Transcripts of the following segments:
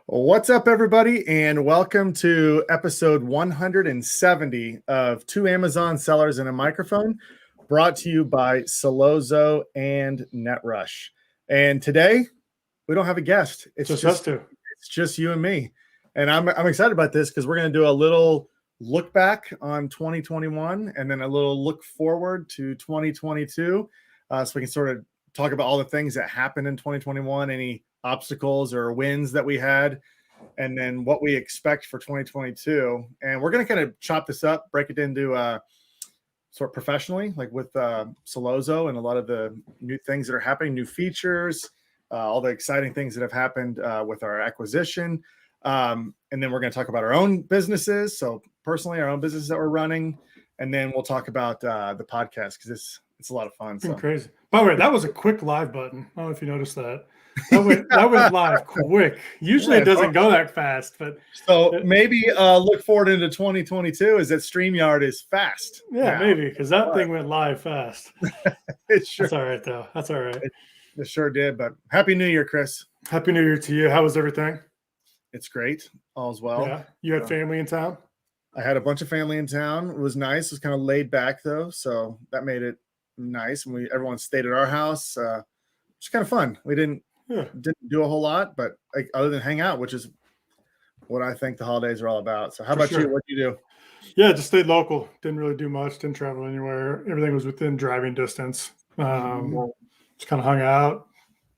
What's up, everybody, and welcome to episode 170 of Two Amazon Sellers and a Microphone, brought to you by Salozo and NetRush. And today, we don't have a guest. It's just us two. It's just you and me. And I'm excited about this because we're going to do a little look back on 2021 and then a little look forward to 2022, so we can sort of talk about all the things that happened in 2021, any obstacles or wins that we had, and then what we expect for 2022. And we're going to kind of chop this up, break it into sort of professionally, like with Salozo and a lot of the new things that are happening, new features, all the exciting things that have happened with our acquisition. And then we're going to talk about our own businesses. So personally, our own businesses that we're running. And then we'll talk about the podcast because it's a lot of fun. So crazy. By the way, that was a quick live button. I don't know if you noticed that. That went live quick. Usually it doesn't go that fast, but maybe look forward into 2022 is that StreamYard is fast. Yeah, now. Maybe because that thing went live fast. That's all right though. That's all right. It sure did. But Happy New Year, Chris. Happy New Year to you. How was everything? It's great. All's well. Yeah. You had family in town? I had a bunch of family in town. It was nice. It was kind of laid back though, so that made it nice. And everyone stayed at our house. It's kind of fun. We didn't do a whole lot, but other than hang out, which is what I think the holidays are all about. So how about you? What did you do? Yeah, just stayed local. Didn't really do much. Didn't travel anywhere. Everything was within driving distance. Just kind of hung out,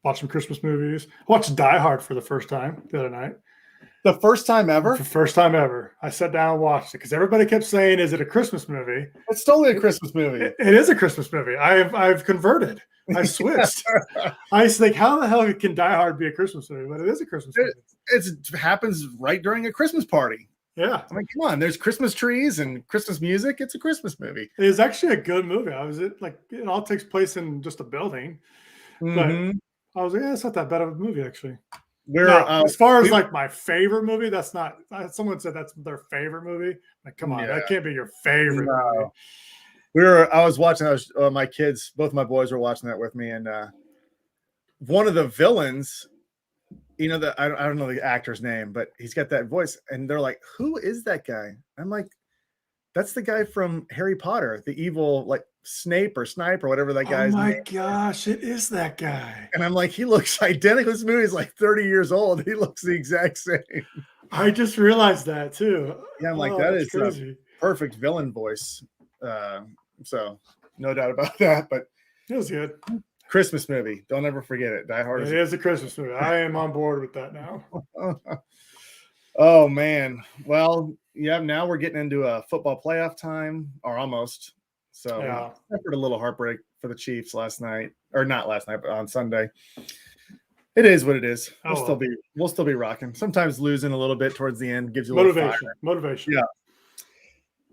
watched some Christmas movies. Watched Die Hard for the first time the other night. The first time ever? The first time ever. I sat down and watched it because everybody kept saying, "Is it a Christmas movie?" It's totally a Christmas movie. It is a Christmas movie. I've converted. I switched. I was like, how the hell can Die Hard be a Christmas movie? But it is a Christmas movie. It happens right during a Christmas party. Yeah. I mean, come on. There's Christmas trees and Christmas music. It's a Christmas movie. It is actually a good movie. It all takes place in just a building. Mm-hmm. But I was like, yeah, it's not that bad of a movie, actually. As far as like my favorite movie, that's not. Someone said that's their favorite movie. Like, come on, that can't be your favorite movie. I was watching. My kids, both my boys were watching that with me, and one of the villains, I don't know the actor's name, but he's got that voice, and they're like, "Who is that guy?" I'm like, "That's the guy from Harry Potter, the evil like Snape or Snipe or whatever that guy's name." Oh my gosh, it is that guy. And I'm like, he looks identical. This movie is like 30 years old. He looks the exact same. I just realized that too. Yeah, I'm like, that is crazy. A perfect villain voice. So no doubt about that. But it was good. Christmas movie. Don't ever forget it. Die Hard. It is a Christmas movie. I am on board with that now. Oh man. Well, yeah. Now we're getting into a football playoff time, or almost. So I suffered a little heartbreak for the Chiefs last night, or not last night, but on Sunday. It is what it is. We'll still be rocking. Sometimes losing a little bit towards the end gives you a little motivation. Yeah.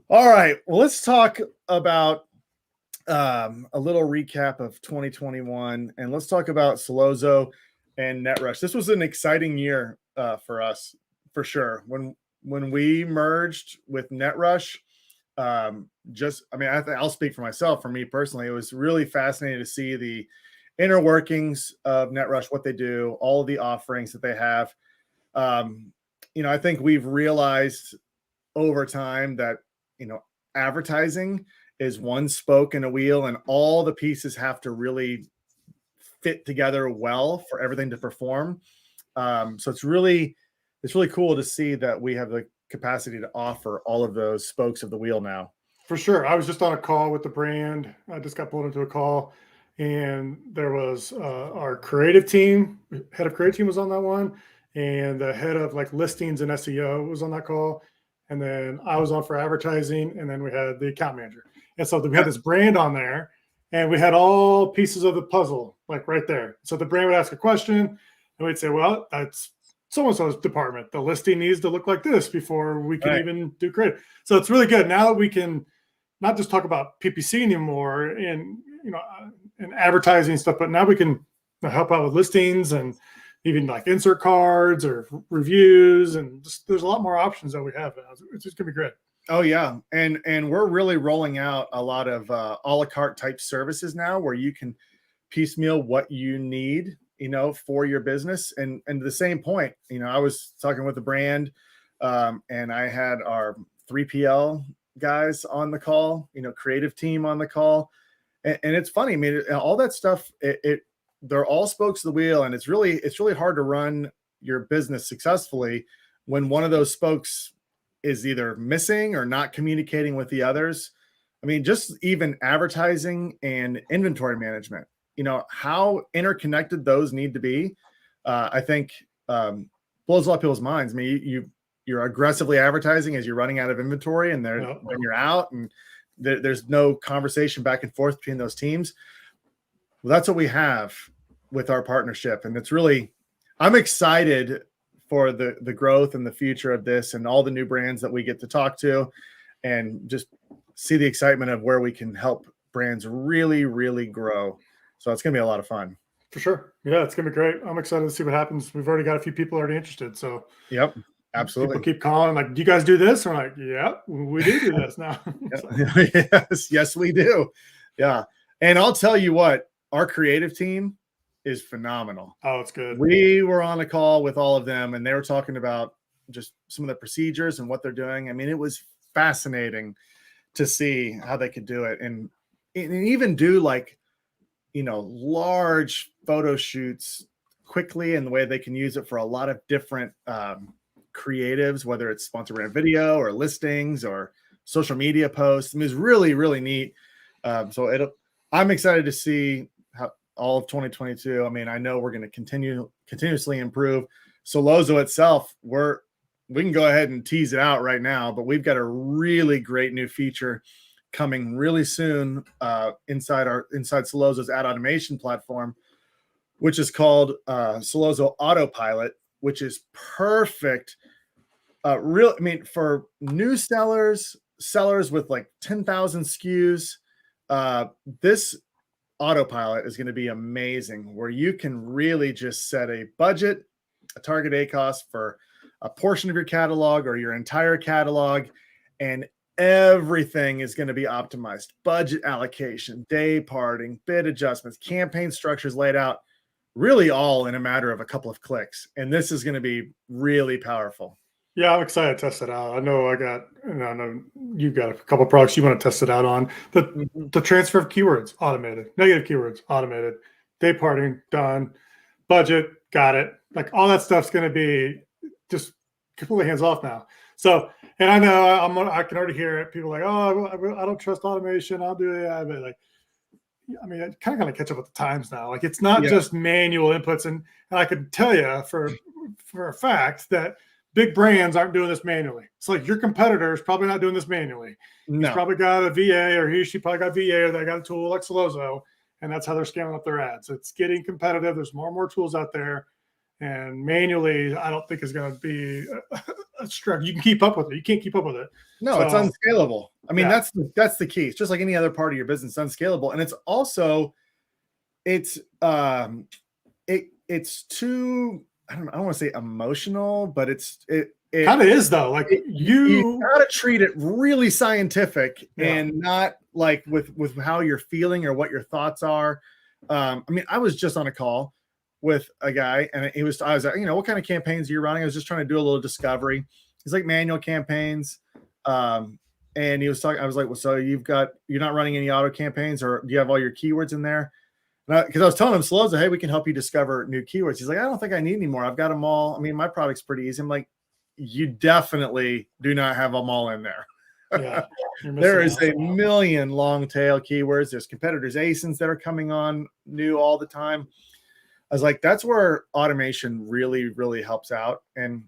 All right. Well, let's talk about a little recap of 2021, and let's talk about Salozo and NetRush. This was an exciting year for us, for sure. When we merged with NetRush, I'll speak for myself. For me personally, it was really fascinating to see the inner workings of NetRush, what they do, all of the offerings that they have. I think we've realized over time that advertising is one spoke in a wheel, and all the pieces have to really fit together well for everything to perform. So it's really cool to see that we have the capacity to offer all of those spokes of the wheel now. For sure. I was just on a call with the brand. I just got pulled into a call, and there was our creative team, head of creative team was on that one, and the head of like listings and SEO was on that call. And then I was on for advertising, and then we had the account manager. And so we had this brand on there, and we had all pieces of the puzzle, like right there. So the brand would ask a question, and we'd say, well, that's so-and-so's department. The listing needs to look like this before we can even do creative. So it's really good. Now that we can not just talk about PPC anymore and, and advertising stuff, but now we can help out with listings and even like insert cards or reviews, and just, there's a lot more options that we have. It's just gonna be great. Oh yeah, and we're really rolling out a lot of a la carte type services now, where you can piecemeal what you need for your business. And to the same point, I was talking with a brand, and I had our 3PL guys on the call, creative team on the call. And it's funny. I mean, all that stuff, they're all spokes of the wheel, and it's really hard to run your business successfully when one of those spokes is either missing or not communicating with the others. I mean, just even advertising and inventory management, how interconnected those need to be. I think blows a lot of people's minds. I mean, you're aggressively advertising as you're running out of inventory, and when you're out, and there's no conversation back and forth between those teams. Well, that's what we have with our partnership. And it's really, I'm excited for the growth and the future of this and all the new brands that we get to talk to, and just see the excitement of where we can help brands really, really grow. So it's going to be a lot of fun. For sure. Yeah, it's going to be great. I'm excited to see what happens. We've already got a few people already interested. So yep, absolutely. People keep calling like, do you guys do this? We're like, yeah, we do this now. Yes, we do. Yeah. And I'll tell you what, our creative team is phenomenal. Oh, it's good. We were on a call with all of them, and they were talking about just some of the procedures and what they're doing. I mean, it was fascinating to see how they could do it, and even do large photo shoots quickly, and the way they can use it for a lot of different creatives, whether it's sponsor brand video or listings or social media posts. I mean, it's really, really neat. I'm excited to see how all of 2022. I mean, I know we're going to continuously improve. Salozo itself, we can go ahead and tease it out right now, but we've got a really great new feature coming really soon inside Salozo's ad automation platform, which is called Salozo Autopilot, which is perfect. For new sellers with like 10,000 SKUs, this Autopilot is going to be amazing, where you can really just set a budget, a target ACoS for a portion of your catalog or your entire catalog, and everything is going to be optimized. Budget allocation, day parting, bid adjustments, campaign structures laid out, really all in a matter of a couple of clicks. And this is going to be really powerful. Yeah, I'm excited to test it out. I know you've got a couple of products you want to test it out on. The transfer of keywords, automated. Negative keywords, automated. Day parting, done. Budget, got it. Like all that stuff's going to be just completely hands off now. So, and I know I can already hear it. People are like, oh, I don't trust automation. I'll do AI. But I kind of got to catch up with the times now. Like it's not just manual inputs. And I can tell you for a fact that big brands aren't doing this manually. It's like your competitor is probably not doing this manually. No. He's probably got a VA, or she probably got a VA, or they got a tool like Salozo, and that's how they're scaling up their ads. It's getting competitive. There's more and more tools out there, and manually, I don't think is going to be a struggle. You can keep up with it. You can't keep up with it. No, it's unscalable. I mean, that's the key. It's just like any other part of your business, unscalable, and it's also it's too. I don't want to say emotional, but it kind of is though. Like you gotta treat it really scientific and not like with how you're feeling or what your thoughts are. I was just on a call with a guy, and I was like, what kind of campaigns are you running? I was just trying to do a little discovery. He's like, manual campaigns. And he was talking, I was like, well, so you're not running any auto campaigns, or do you have all your keywords in there? Because I was telling him, Salozo, hey, we can help you discover new keywords. He's like, I don't think I need any more. I've got them all. I mean, my product's pretty easy. I'm like, you definitely do not have them all in there. Yeah, there is a million long tail keywords. There's competitors' ASINs that are coming on new all the time. I was like, that's where automation really, really helps out. And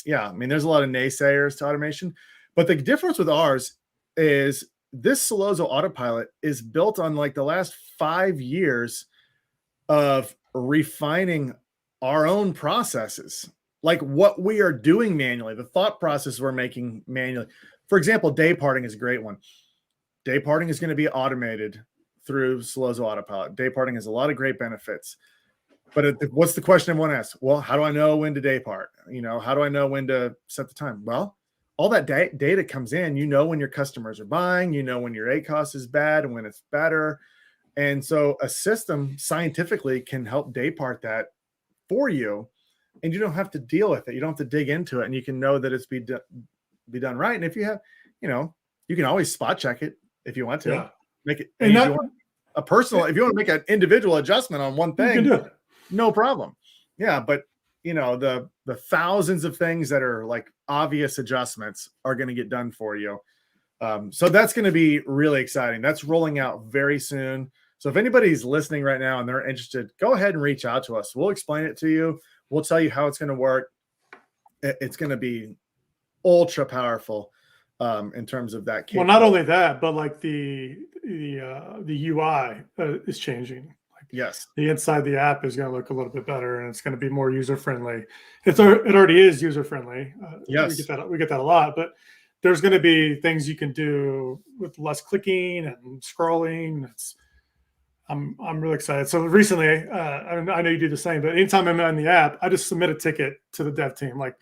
there's a lot of naysayers to automation. But the difference with ours is this Salozo Autopilot is built on like the last 5 years of refining our own processes, like what we are doing manually, the thought process we're making manually. For example, day parting is a great one. Day parting is going to be automated through Salozo Autopilot. Day parting has a lot of great benefits. But what's the question everyone asks? Well, how do I know when to day part? How do I know when to set the time? Well, all that data comes in. When your customers are buying, when your ACoS is bad and when it's better. And so a system scientifically can help day part that for you, and you don't have to deal with it. You don't have to dig into it, and you can know that it's be done right. And if you have, you can always spot check it if you want to. Yeah. Make it, and if that, you want a personal, if you want to make an individual adjustment on one you thing, can do it. no problem. Yeah, but the thousands of things that are like obvious adjustments are going to get done for you. So that's going to be really exciting. That's rolling out very soon. So if anybody's listening right now and they're interested, go ahead and reach out to us. We'll explain it to you. We'll tell you how it's going to work. It's going to be ultra powerful in terms of that. Well, not only that, but like the UI is changing. Yes. The inside of the app is going to look a little bit better, and it's going to be more user friendly. It already is user friendly. Yes, we get that a lot, but there's going to be things you can do with less clicking and scrolling. I'm really excited. So recently, I know you do the same, but anytime I'm in the app, I just submit a ticket to the dev team. Like,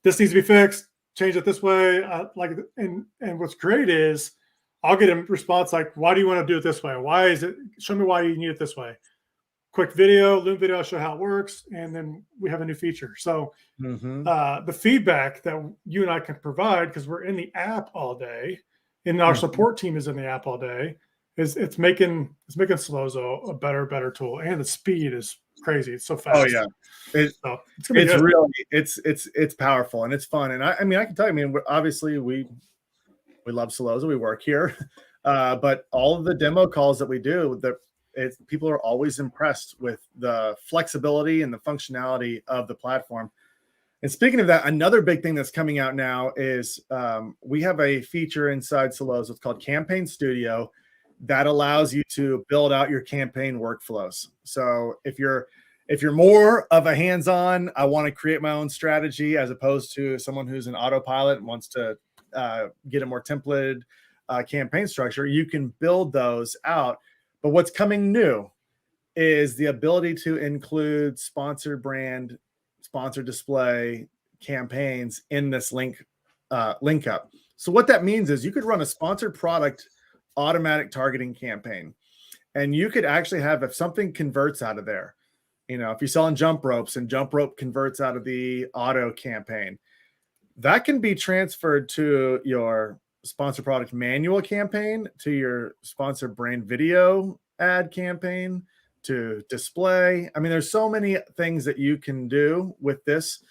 this needs to be fixed. Change it this way. And what's great is I'll get a response like, why do you want to do it this way? Why is it? Show me why you need it this way. Quick video, Loom video, I'll show how it works. And then we have a new feature. So the feedback that you and I can provide, because we're in the app all day and our support team is in the app all day, it's making Salozo a better tool. And the speed is crazy. It's so fast. Oh yeah. It's really, it's powerful and it's fun. And I can tell you, obviously we love Salozo. We work here, but all of the demo calls that we do, people are always impressed with the flexibility and the functionality of the platform. And speaking of that, another big thing that's coming out now is we have a feature inside Salozo. It's called Campaign Studio that allows you to build out your campaign workflows. So if you're more of a hands-on, I want to create my own strategy, as opposed to someone who's an autopilot and wants to get a more templated campaign structure, you can build those out. But what's coming new is the ability to include sponsor brand, sponsor display campaigns in this link up. So what that means is you could run a sponsored product automatic targeting campaign, and you could actually have, if something converts out of there, if you're selling jump ropes and jump rope converts out of the auto campaign, that can be transferred to your sponsor product manual campaign, to your sponsor brand video ad campaign, to display. There's so many things that you can do with this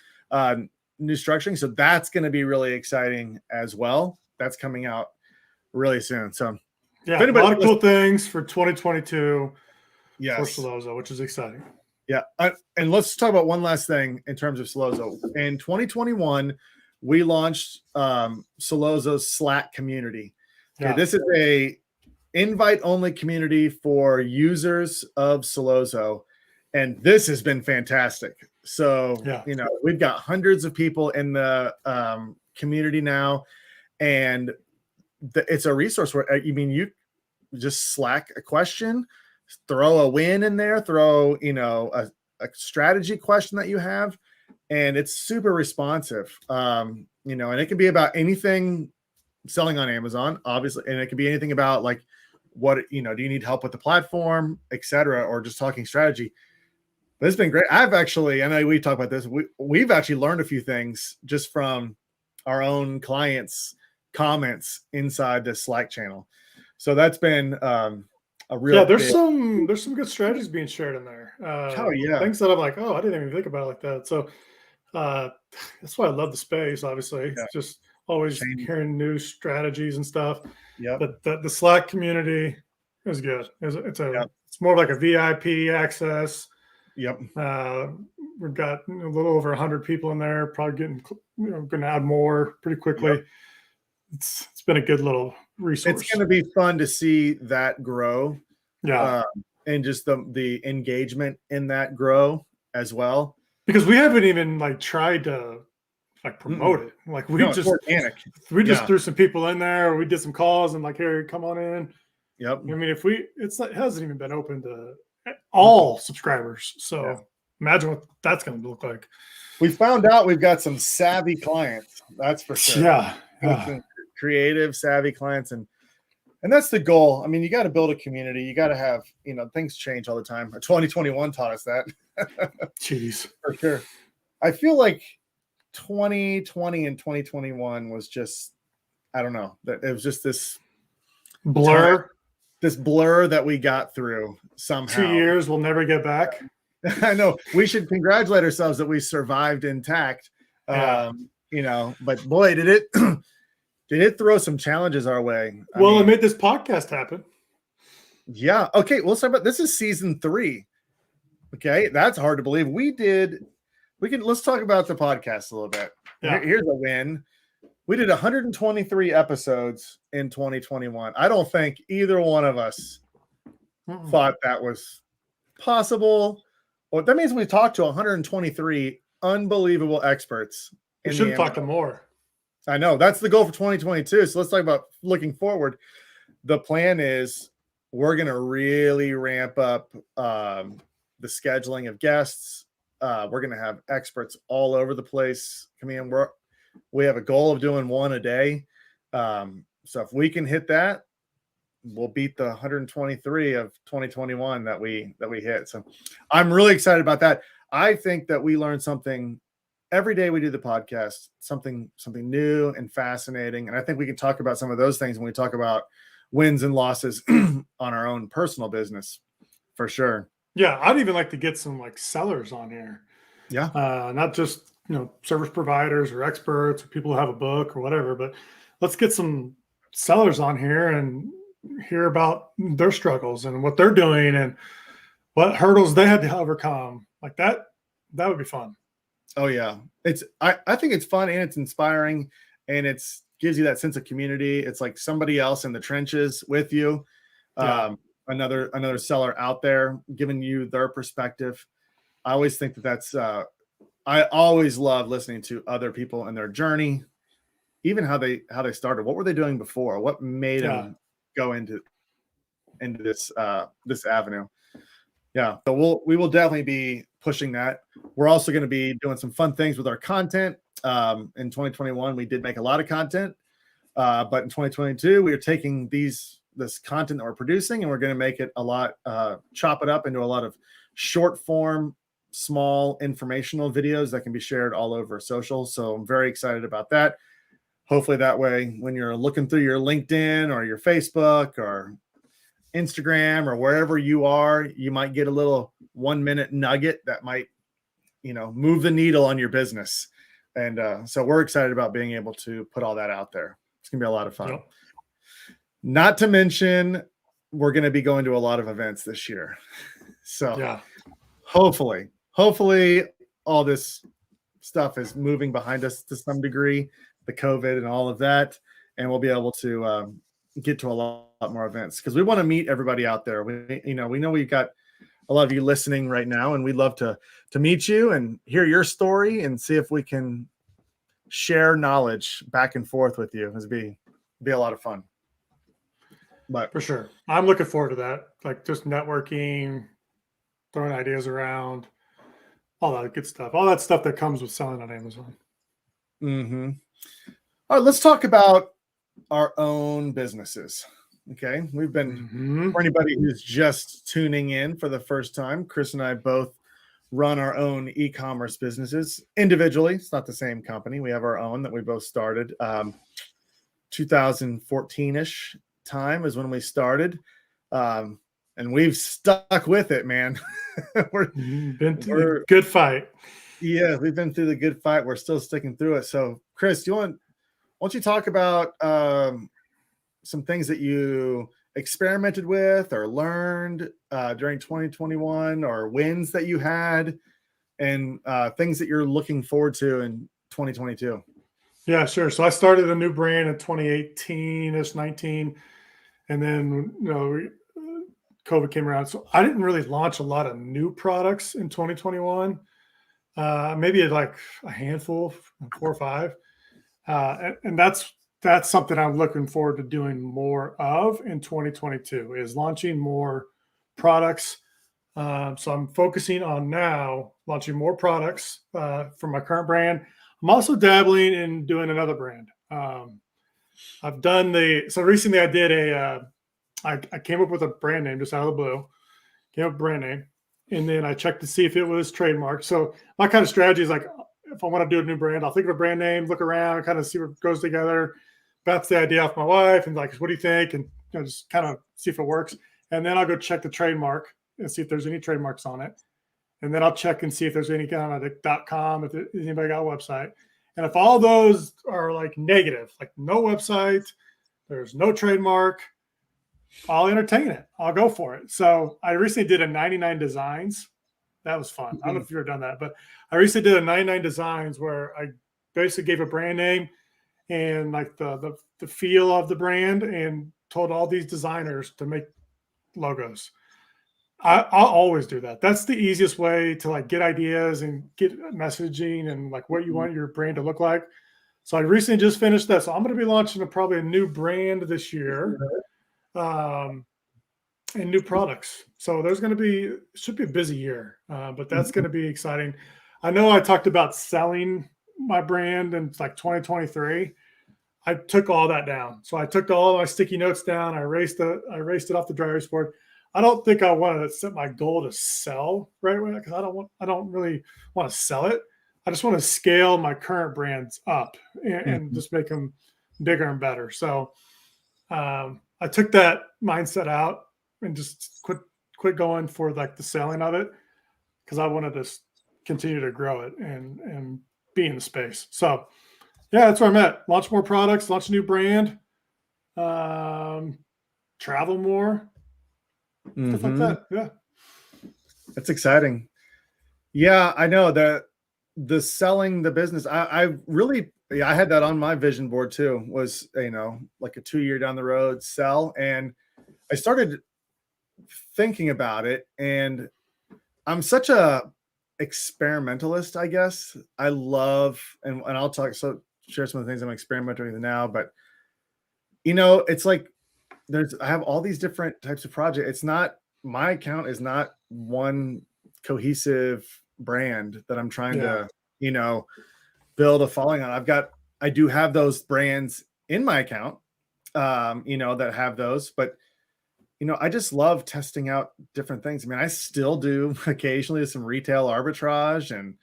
new structuring. So that's going to be really exciting as well. That's coming out really soon. So yeah, a lot of cool things for 2022 for Salozo, which is exciting. Yeah. And let's talk about one last thing in terms of Salozo. In 2021, we launched Salozo's Slack community. Okay, this is a invite-only community for users of Salozo, and this has been fantastic. So, we've got hundreds of people in the community now, and it's a resource where you just Slack a question, throw a win in there, throw a strategy question that you have, and it's super responsive. And it can be about anything selling on Amazon, obviously, and it can be anything about like what do you need help with the platform, etc., or just talking strategy. But it's been great. I know we talked about this. We've actually learned a few things just from our own clients' comments inside the Slack channel. So that's been a real there's some good strategies being shared in there. Things that I'm like, I didn't even think about it like that. So that's why I love the space. Obviously, it's just always hearing new strategies and stuff. Yeah, but the Slack community is good. It's more like a VIP access. Yep. We've got a little over 100 people in there. Probably going to add more pretty quickly. Yep. It's been a good little resource. It's going to be fun to see that grow. Yeah. And just the engagement in that grow as well. Because we haven't even tried to promote it. It's organic. We just threw some people in there. We did some calls and here, come on in. Yep. It hasn't even been open to all subscribers. So imagine what that's going to look like. We found out we've got some savvy clients. That's for sure. Yeah. Creative, savvy clients, and And that's the goal. I mean, you got to build a community. You got to have, things change all the time. 2021 taught us that. Jeez. For sure. I feel like 2020 and 2021 was just, I don't know, that it was just this blur, that we got through somehow. 2 years we'll never get back. I know we should congratulate ourselves that we survived intact. Yeah. But boy, did it throw some challenges our way. It made this podcast happen. Yeah. Okay. Well, let's talk about this. Is season 3. Okay. That's hard to believe. Let's talk about the podcast a little bit. Yeah. Here's a win. We did 123 episodes in 2021. I don't think either one of us thought that was possible. Well, that means we talked to 123 unbelievable experts. We should have talked to more. I know. That's the goal for 2022. So let's talk about looking forward. The plan is we're going to really ramp up the scheduling of guests. We're going to have experts all over the place coming in. We have a goal of doing one a day. So if we can hit that, we'll beat the 123 of 2021 that we hit. So I'm really excited about that. I think that we learn something every day we do the podcast, something new and fascinating. And I think we can talk about some of those things when we talk about wins and losses on our own personal business, for sure. Yeah, I'd even like to get some sellers on here. Yeah. Not just service providers or experts or people who have a book or whatever, but let's get some sellers on here and hear about their struggles and what they're doing and what hurdles they had to overcome. Like that would be fun. Oh yeah. I think it's fun and it's inspiring and gives you that sense of community. It's like somebody else in the trenches with you. Yeah. Another seller out there giving you their perspective. I always think that's I always love listening to other people and their journey, even how they started. What were they doing before? What made them go into this avenue? Yeah. So we will definitely be pushing that. We're also going to be doing some fun things with our content. In 2021, we did make a lot of content, but in 2022, we are taking this content that we're producing and we're going to make it a lot, chop it up into a lot of short form, small informational videos that can be shared all over social. So I'm very excited about that. Hopefully that way, when you're looking through your LinkedIn or your Facebook or Instagram or wherever you are, you might get a little 1-minute nugget that might, move the needle on your business. And so we're excited about being able to put all that out there. It's going to be a lot of fun. Yep. Not to mention, we're going to be going to a lot of events this year. So yeah, hopefully all this stuff is moving behind us to some degree, the COVID and all of that. And we'll be able to get to a lot more events because we want to meet everybody out there. We know we've got a lot of you listening right now, and we'd love to meet you and hear your story and see if we can share knowledge back and forth with you. It'd be a lot of fun. But for sure, I'm looking forward to that. Like just networking, throwing ideas around, all that good stuff. All that stuff that comes with selling on Amazon. Mm-hmm. All right, let's talk about our own businesses. Okay, we've been, for anybody who's just tuning in for the first time, Kris and I both run our own e-commerce businesses individually. It's not the same company. We have our own that we both started 2014-ish time is when we started. And we've stuck with it, man. Been through the good fight. Yeah, we've been through the good fight. We're still sticking through it. So Kris, why don't you talk about some things that you experimented with or learned during 2021 or wins that you had and things that you're looking forward to in 2022? Yeah, sure. So I started a new brand in 2018-ish, 19. And then, COVID came around. So I didn't really launch a lot of new products in 2021. Maybe like a handful, 4 or 5. And that's something I'm looking forward to doing more of in 2022 is launching more products. So I'm focusing on now launching more products for my current brand. I'm also dabbling in doing another brand. I've done so recently I did I came up with a brand name just out of the blue, came up with a brand name, and then I checked to see if it was trademarked. So my kind of strategy is like, if I want to do a new brand, I'll think of a brand name, look around, kind of see what goes together, bounce the idea off my wife, and like, what do you think? And just kind of see if it works. And then I'll go check the trademark and see if there's any trademarks on it. And then I'll check and see if there's any kind of like .com, if anybody got a website. And if all those are like negative, like no website, there's no trademark, I'll entertain it. I'll go for it. So I recently did a 99 designs. That was fun. I don't know if you've ever done that, but I recently did a 99 designs where I basically gave a brand name and like the feel of the brand and told all these designers to make logos. I'll always do that. That's the easiest way to like get ideas and get messaging and like what you want your brand to look like. So I recently just finished that. So I'm going to be launching probably a new brand this year. And new products. So there's going to be, should be a busy year, but that's going to be exciting. I know I talked about selling my brand in like 2023. I took all that down. So I took all my sticky notes down. I erased it off the dry erase board. I don't think I want to set my goal to sell right away because I don't really want to sell it. I just want to scale my current brands up and just make them bigger and better. So I took that mindset out and just quit going for like the selling of it because I wanted to continue to grow it and be in the space. So yeah, that's where I'm at. Launch more products, launch a new brand, travel more, stuff like that. Yeah. That's exciting. Yeah, I know that the selling the business, I really, I had that on my vision board too, was, like a 2-year down the road sell. And I started thinking about it, and I'm such a experimentalist, I guess. I love, and I'll share some of the things I'm experimenting with now, but it's like I have all these different types of projects. It's not, my account is not one cohesive brand that I'm trying to, build a following on. I do have those brands in my account, that have those, but I just love testing out different things. I mean, I still do occasionally some retail arbitrage, and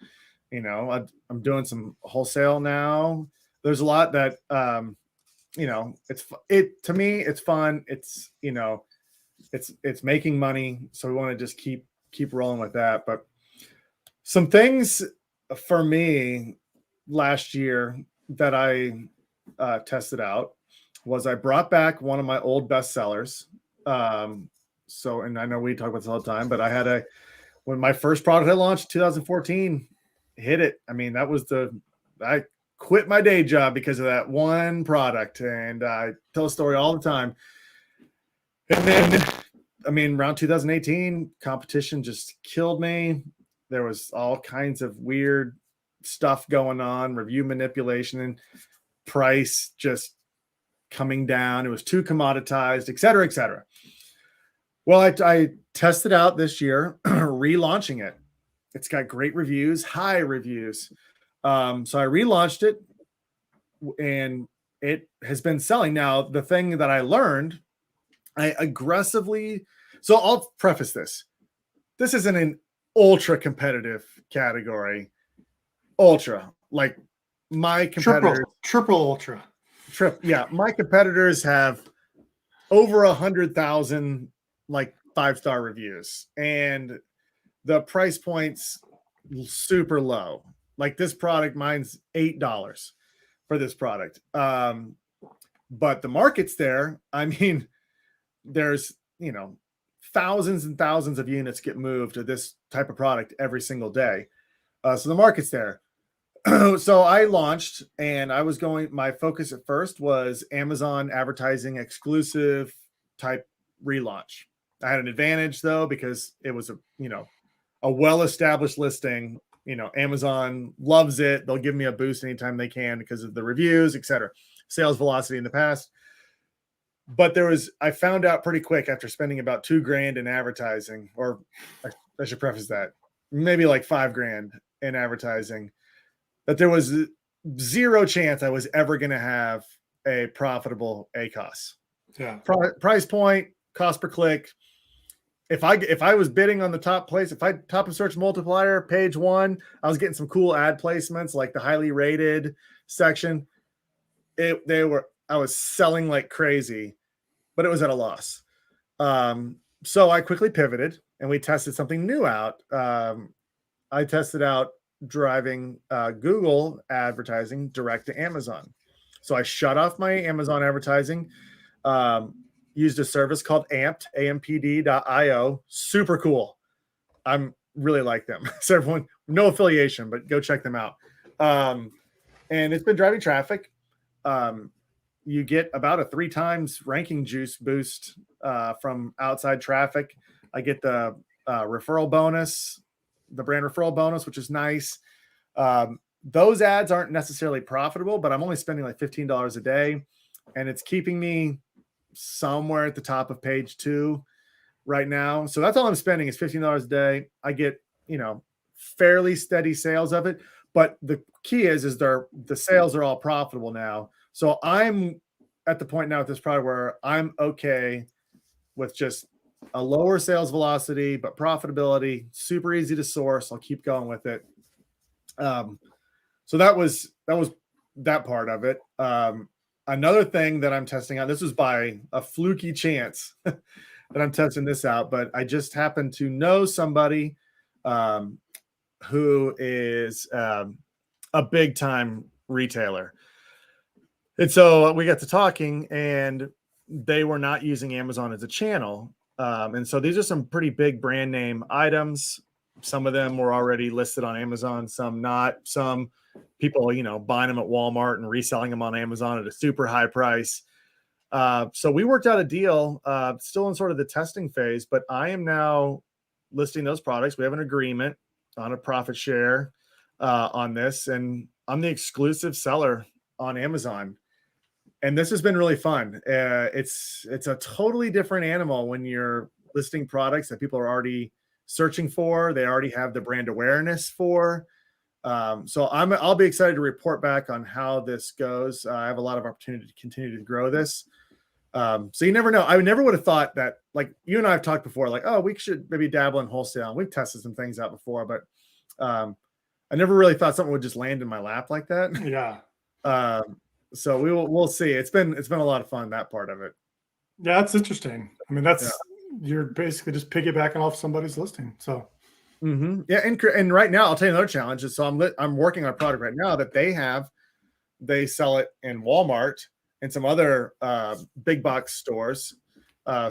I'm doing some wholesale now. There's a lot that to me it's fun. It's it's making money, so we want to just keep rolling with that. But some things for me last year that I tested out was I brought back one of my old bestsellers. And I know we talk about this all the time, but when my first product I launched 2014 hit it. I mean, I quit my day job because of that one product, and I tell a story all the time. And then, around 2018, competition just killed me. There was all kinds of weird stuff going on, review manipulation and price just coming down. It was too commoditized, et cetera, et cetera. Well, I tested out this year, relaunching it. It's got great reviews, high reviews. So I relaunched it, and it has been selling. Now, the thing that I learned, so I'll preface this. This isn't an ultra competitive category. Ultra, like my competitors. Triple ultra. My competitors have over 100,000 like 5-star reviews, and the price point's super low. Like this product, mine's $8 for this product. But the market's there. I mean, there's thousands and thousands of units get moved to this type of product every single day. So the market's there. So I launched, and my focus at first was Amazon advertising exclusive type relaunch. I had an advantage though, because it was a well-established listing. Amazon loves it. They'll give me a boost anytime they can because of the reviews, etc. Sales velocity in the past. But I found out pretty quick after spending about $2,000 in advertising, or I should preface that, maybe like $5,000 in advertising, that there was zero chance I was ever going to have a profitable ACOS. Yeah. Price point, cost per click. If I was bidding on the top place, if I top of search multiplier, page 1, I was getting some cool ad placements like the highly rated section. I was selling like crazy, but it was at a loss. So I quickly pivoted and we tested something new out. I tested out driving Google advertising direct to Amazon. So I shut off my Amazon advertising, used a service called Amped, ampd.io. Super cool. I'm really like them. So everyone, no affiliation, but go check them out. And it's been driving traffic. You get about a 3 times ranking juice boost from outside traffic. I get the referral bonus, the brand referral bonus, which is nice. Those ads aren't necessarily profitable, but I'm only spending like $15 a day, and it's keeping me somewhere at the top of page 2 right now. So that's all I'm spending is $15 a day. I get, fairly steady sales of it, but the key is the sales are all profitable now. So I'm at the point now with this product where I'm okay with just a lower sales velocity, but profitability, super easy to source. I'll keep going with it. So that was that part of it. Another thing that I'm testing out, this was by a fluky chance that I'm testing this out, but I just happened to know somebody who is a big time retailer. And so we got to talking, and they were not using Amazon as a channel. And so these are some pretty big brand name items. Some of them were already listed on Amazon, some not. Some people, buying them at Walmart and reselling them on Amazon at a super high price. So we worked out a deal, still in sort of the testing phase, but I am now listing those products. We have an agreement on a profit share on this, and I'm the exclusive seller on Amazon. And this has been really fun. It's a totally different animal when you're listing products that people are already searching for. They already have the brand awareness for. So I'll be excited to report back on how this goes. I have a lot of opportunity to continue to grow this. So you never know. I never would have thought that, like you and I have talked before, like, oh, we should maybe dabble in wholesale. We've tested some things out before, but I never really thought something would just land in my lap like that. Yeah. So we'll see. It's been a lot of fun, that part of it. Yeah, that's interesting. I mean, you're basically just piggybacking off somebody's listing. So yeah, and right now I'll tell you another challenge is, so I'm working on a product right now that they sell it in Walmart and some other big box stores.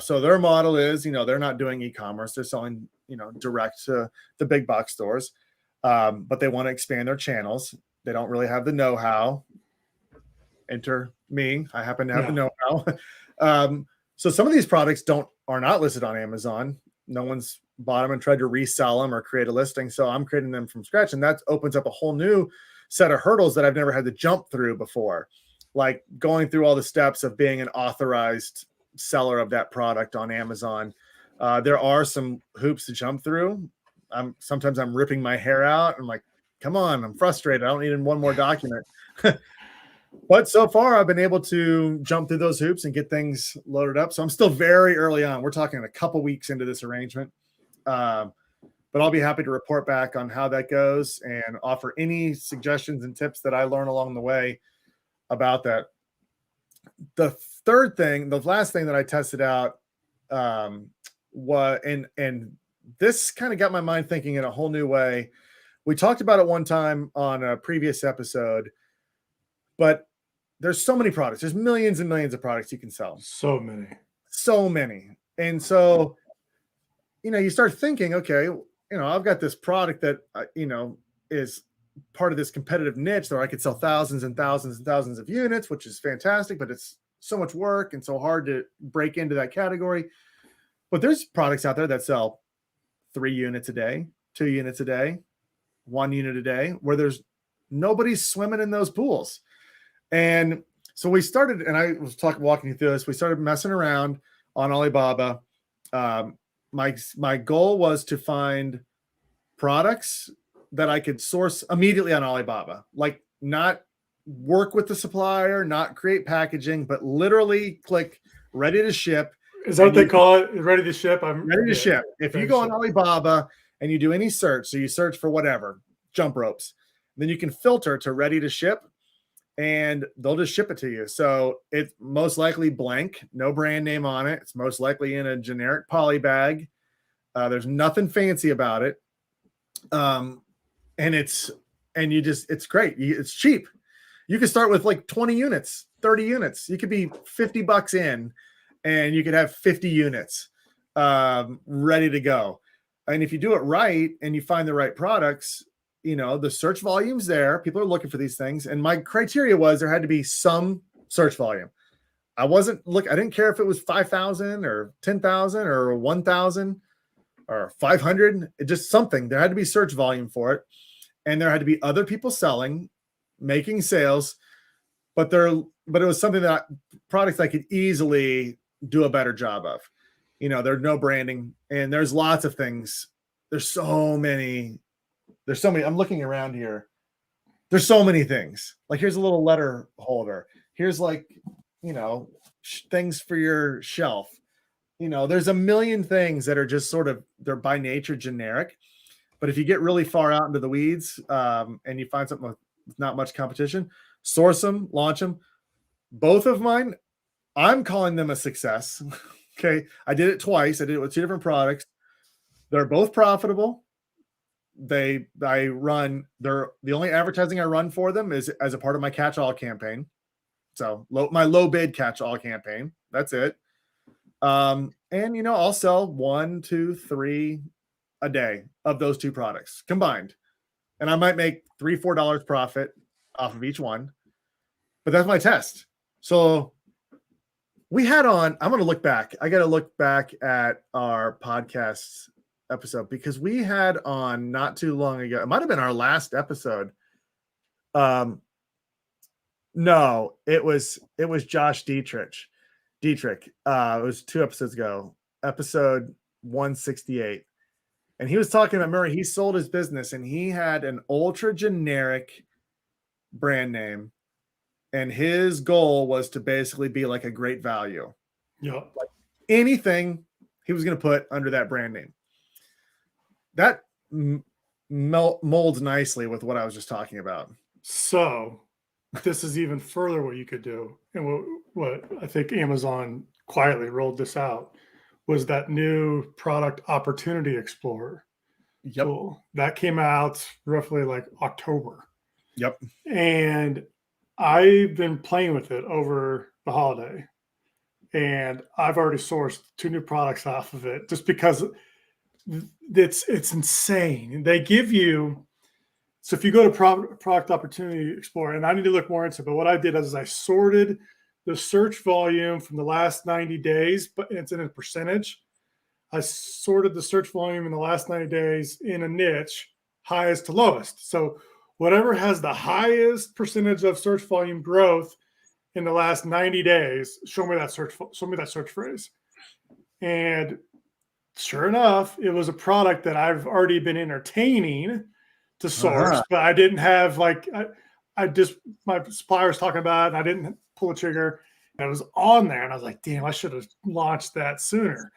So their model is, they're not doing e-commerce, they're selling, direct to the big box stores, but they want to expand their channels. They don't really have the know-how. Enter me. I happen to have the know-how. So some of these products are not listed on Amazon. No one's bought them and tried to resell them or create a listing. So I'm creating them from scratch. And that opens up a whole new set of hurdles that I've never had to jump through before. Like going through all the steps of being an authorized seller of that product on Amazon. There are some hoops to jump through. Sometimes I'm ripping my hair out. I'm like, come on, I'm frustrated. I don't need one more document. But so far, I've been able to jump through those hoops and get things loaded up. So I'm still very early on. We're talking a couple weeks into this arrangement. But I'll be happy to report back on how that goes and offer any suggestions and tips that I learn along the way about that. The last thing that I tested out was, and this kind of got my mind thinking in a whole new way. We talked about it one time on a previous episode, but there's so many products. There's millions and millions of products you can sell. So many. And so, you start thinking, okay, I've got this product that, is part of this competitive niche where I could sell thousands and thousands and thousands of units, which is fantastic, but it's so much work and so hard to break into that category. But there's products out there that sell 3 units a day, 2 units a day, 1 unit a day, where nobody's swimming in those pools. And so we started, and I was walking you through this. We started messing around on Alibaba. My goal was to find products that I could source immediately on Alibaba, like not work with the supplier, not create packaging, but literally click ready to ship. Is that what they call it? Ready to ship? Ready to ship. If you go on Alibaba and you do any search, so you search for whatever, jump ropes, then you can filter to ready to ship and they'll just ship it to you. So it's most likely blank, no brand name on it. It's most likely in a generic poly bag. There's nothing fancy about it. And it's great. It's cheap. You can start with like 20 units, 30 units. You could be $50 in and you could have 50 units ready to go. And if you do it right and you find the right products, the search volume's there. People are looking for these things. And my criteria was there had to be some search volume. I didn't care if it was 5,000 or 10,000 or 1,000 or 500. Just something. There had to be search volume for it. And there had to be other people selling, making sales. But it was something products I could easily do a better job of. There's no branding and there's lots of things. There's so many. I'm looking around here. There's so many things. Like here's a little letter holder. Here's things for your shelf. There's a million things that are just they're by nature generic. But if you get really far out into the weeds and you find something with not much competition, source them, launch them. Both of mine, I'm calling them a success. Okay. I did it twice. I did it with 2 different products. They're both profitable. The only advertising I run for them is as a part of my catch-all campaign. So my low bid catch-all campaign. That's it. And I'll sell 1, 2, 3 a day of those 2 products combined. And I might make $3, $4 profit off of each one. But that's my test. So I'm going to look back. I got to look back at our podcast episode because we had on not too long ago. It might have been our last episode. No, it was Josh Dietrich. It was 2 episodes ago, episode 168. And he was talking about, remember, he sold his business and he had an ultra generic brand name. And his goal was to basically be like a great value. Yeah. Like anything he was going to put under that brand name. That molds nicely with what I was just talking about. So this is even further what you could do. And what I think Amazon quietly rolled this out was that new product opportunity explorer tool that came out roughly like October. Yep. And I've been playing with it over the holiday and I've already sourced 2 new products off of it just because it's insane. They give you, so if you go to product opportunity explorer, and I need to look more into it, but what I did is I sorted the search volume from the last 90 days, but it's in a percentage. I sorted the search volume in the last 90 days in a niche, highest to lowest. So whatever has the highest percentage of search volume growth in the last 90 days, show me that search phrase. And sure enough, it was a product that I've already been entertaining to source, but I didn't have my supplier was talking about it and I didn't pull the trigger. And I was on there and I was like, damn, I should have launched that sooner.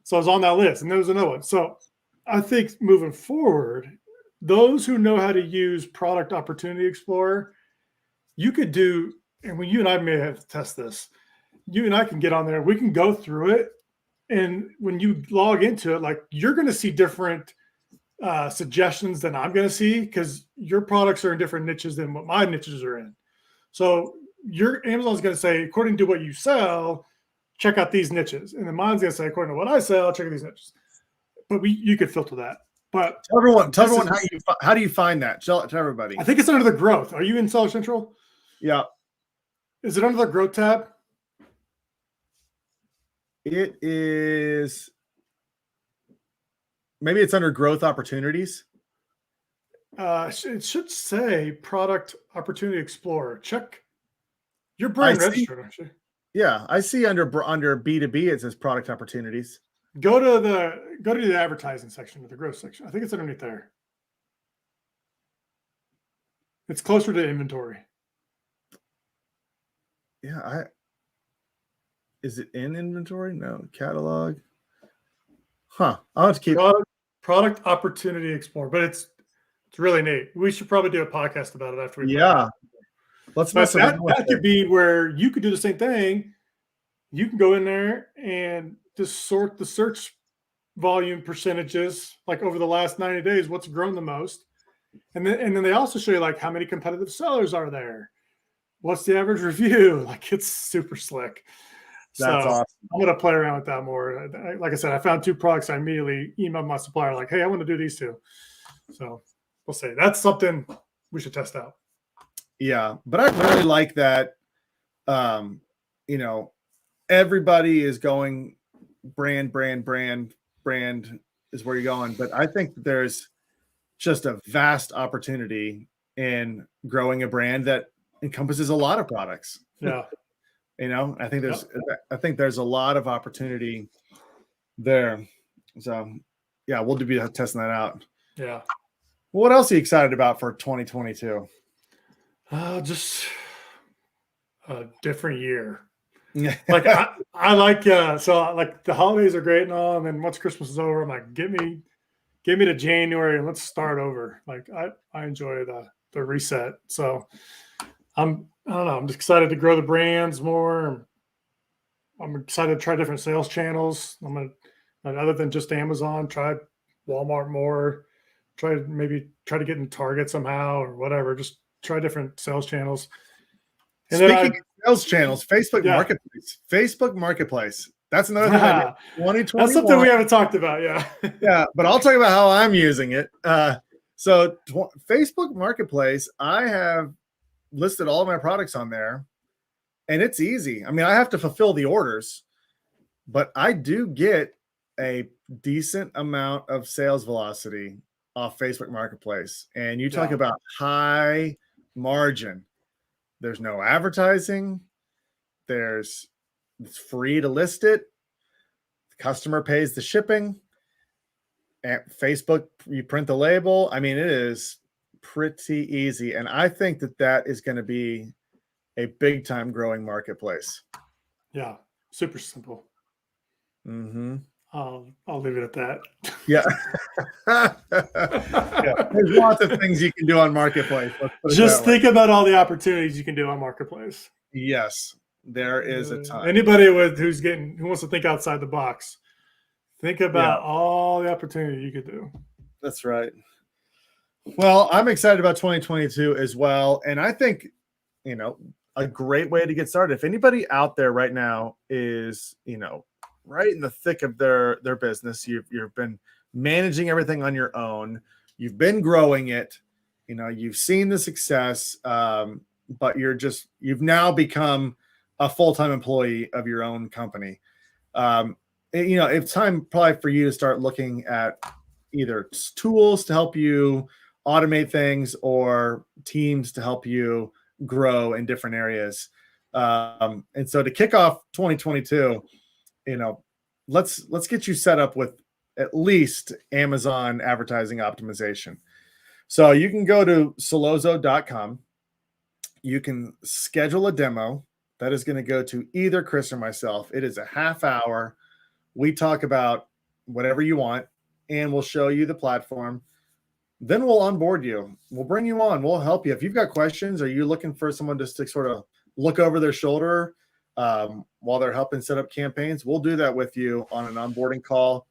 So I was on that list and there was another one. So I think moving forward, those who know how to use Product Opportunity Explorer, you could do, and when you and I may have to test this, you and I can get on there, we can go through it. And when you log into it, like you're going to see different suggestions than I'm going to see because your products are in different niches than what my niches are in. So your Amazon's going to say, according to what you sell, check out these niches. And then mine's going to say, according to what I sell, check out these niches. But you could filter that. But tell everyone how do you find that? Tell everybody. I think it's under the growth. Are you in Seller Central? Yeah. Is it under the growth tab? It is. Maybe it's under growth opportunities. It should say Product Opportunity Explorer. Check. You're brand registered, aren't you? Yeah, I see under B2B it says product opportunities. Go to the advertising section, or the growth section. I think it's underneath there. It's closer to inventory. Yeah, is it in inventory? No, catalog. Huh. I'll have to keep product opportunity explorer, but it's really neat. We should probably do a podcast about it after we play yeah. it. Let's But mess around with that could it. be where you could do the same thing. You can go in there and just sort the search volume percentages, like over the last 90 days, what's grown the most. And then they also show you like how many competitive sellers are there. What's the average review? Like it's super slick. That's awesome. I'm going to play around with that more. Like I said, I found 2 products. I immediately emailed my supplier like, hey, I want to do these 2. So we'll see. That's something we should test out. Yeah, but I really like that. You know, everybody is going brand is where you're going. But I think there's just a vast opportunity in growing a brand that encompasses a lot of products. Yeah. You know, I think there's a lot of opportunity there. So yeah, we'll be testing that out. Yeah. What else are you excited about for 2022? Just a different year. Yeah. Like I like so like the holidays are great and all, and then once Christmas is over, I'm like, give me to January and let's start over. Like I enjoy the reset. So I don't know. I'm just excited to grow the brands more. I'm excited to try different sales channels. I'm gonna, other than just Amazon, try Walmart more. Try to get in Target somehow or whatever. Just try different sales channels. And Speaking of sales channels, Facebook Marketplace. Facebook Marketplace. That's another thing I did 2021. That's something we haven't talked about. Yeah. Yeah, but I'll talk about how I'm using it. So Facebook Marketplace, I have listed all of my products on there, and it's easy. I mean, I have to fulfill the orders, but I do get a decent amount of sales velocity off Facebook Marketplace. And you talk about high margin. There's no advertising. It's free to list it. The customer pays the shipping. At Facebook, you print the label. I mean, it is pretty easy. And I think that is going to be a big time growing marketplace. Yeah. Super simple. Mm-hmm. I'll leave it at that. Yeah. Yeah. There's lots of things you can do on Marketplace. Just think about all the opportunities you can do on Marketplace. Yes, there is a ton. Anybody who wants to think outside the box, think about all the opportunity you could do. That's right. Well, I'm excited about 2022 as well. And I think, a great way to get started. If anybody out there right now is, right in the thick of their business, you've been managing everything on your own, you've been growing it, you've seen the success, but you've now become a full-time employee of your own company. It's time probably for you to start looking at either tools to help you automate things or teams to help you grow in different areas. And so to kick off 2022, let's get you set up with at least Amazon advertising optimization. So you can go to Salozo.com. You can schedule a demo that is going to go to either Kris or myself. It is a half hour. We talk about whatever you want, and we'll show you the platform. Then we'll onboard you. We'll bring you on. We'll help you. If you've got questions or you're looking for someone just to sort of look over their shoulder while they're helping set up campaigns, we'll do that with you on an onboarding call.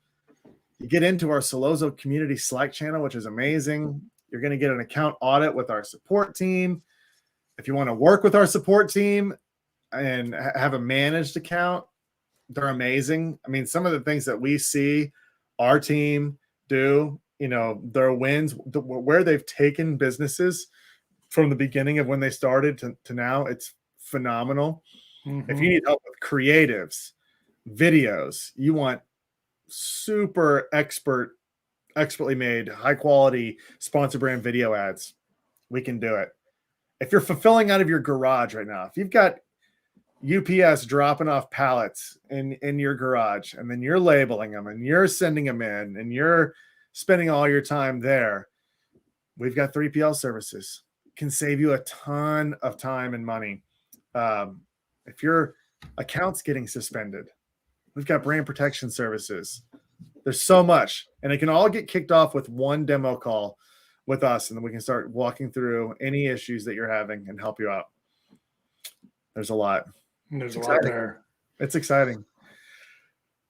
You get into our Salozo community Slack channel, which is amazing. You're going to get an account audit with our support team. If you want to work with our support team and have a managed account, they're amazing. I mean, some of the things that we see our team do, their wins, where they've taken businesses from the beginning of when they started to now, it's phenomenal. Mm-hmm. If you need help with creatives, videos, you want super expertly made, high quality sponsor brand video ads, we can do it. If you're fulfilling out of your garage right now, if you've got UPS dropping off pallets in your garage, and then you're labeling them and you're sending them in and you're spending all your time there, we've got 3PL services. Can save you a ton of time and money. if your account's getting suspended, we've got brand protection services. There's so much, and it can all get kicked off with one demo call with us, and then we can start walking through any issues that you're having and help you out. There's a lot. There's a lot there. It's exciting.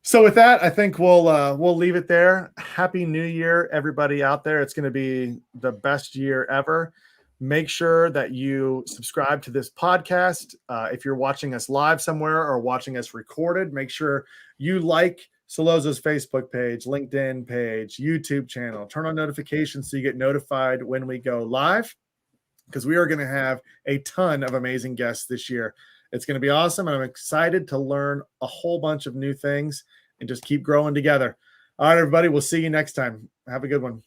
So with that, I think we'll leave it there. Happy New Year, everybody out there. It's going to be the best year ever. Make sure that you subscribe to this podcast. If you're watching us live somewhere or watching us recorded, make sure you like Salozo's Facebook page, LinkedIn page, YouTube channel. Turn on notifications so you get notified when we go live, because we are going to have a ton of amazing guests this year. It's going to be awesome, and I'm excited to learn a whole bunch of new things and just keep growing together. All right, everybody, we'll see you next time. Have a good one.